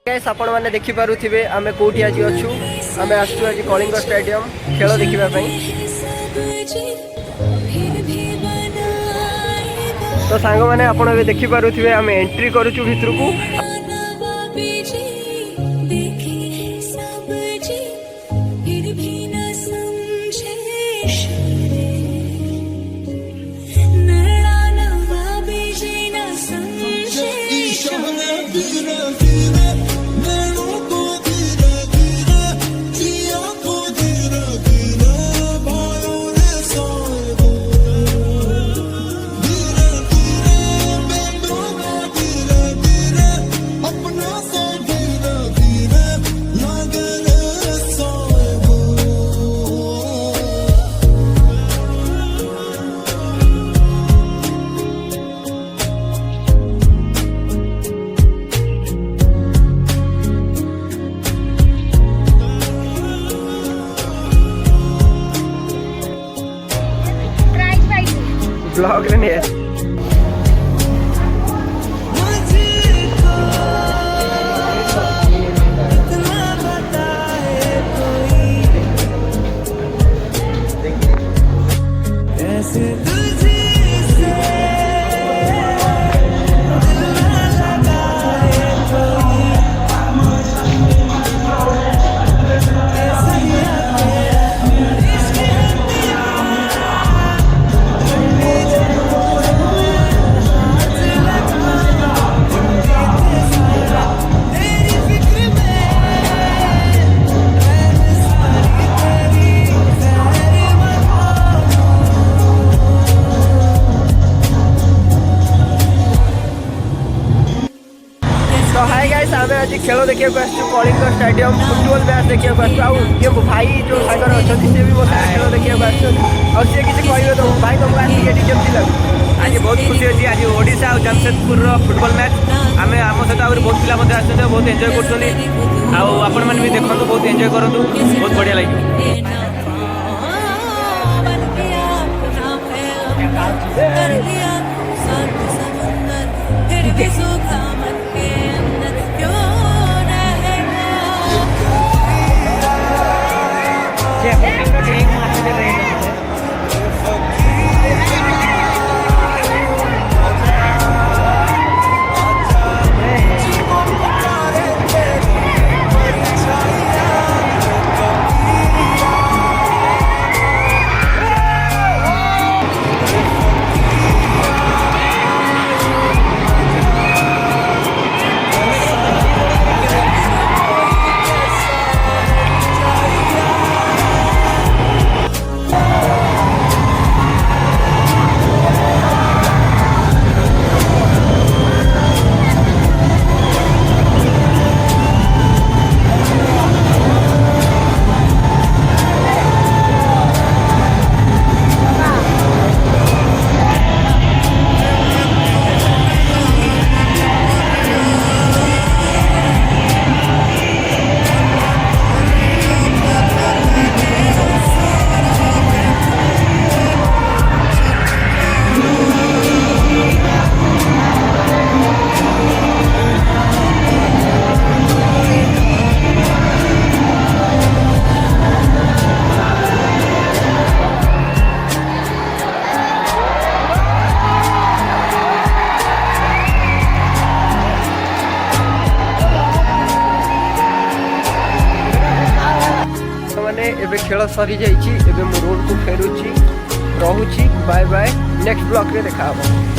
Guys आपण मैंने देखिपे आम कौटी आज अच्छु आम आसु आज कलिंग स्टेडियम खेल देखापी। तो सांग मैंने आप देखिपे आम एंट्री करुचु भितर को। ब्लॉग नहीं है तो हाय गाइस आम आज खेल देखा कलिंग स्टेडियम फुटबॉल मैच देखा ये भाई जो सागर अच्छा सी भी मत खेल देखा सी किसी कहे तो भाई तुमको आसिक केमती लगे? आज बहुत खुशी अच्छी आज ओडिशा और जमशेदपुर फुटबॉल मैच आम आम सहित आगे बहुत पिला आस बहुत एंजय कर भी देखो बहुत एंजय करूँ बहुत बढ़िया लगे। एबे खेल सरी जाइए, एबे मो रोड को फेरुची, रहुची, बाय बाय, नेक्स्ट ब्लॉग रे देखा।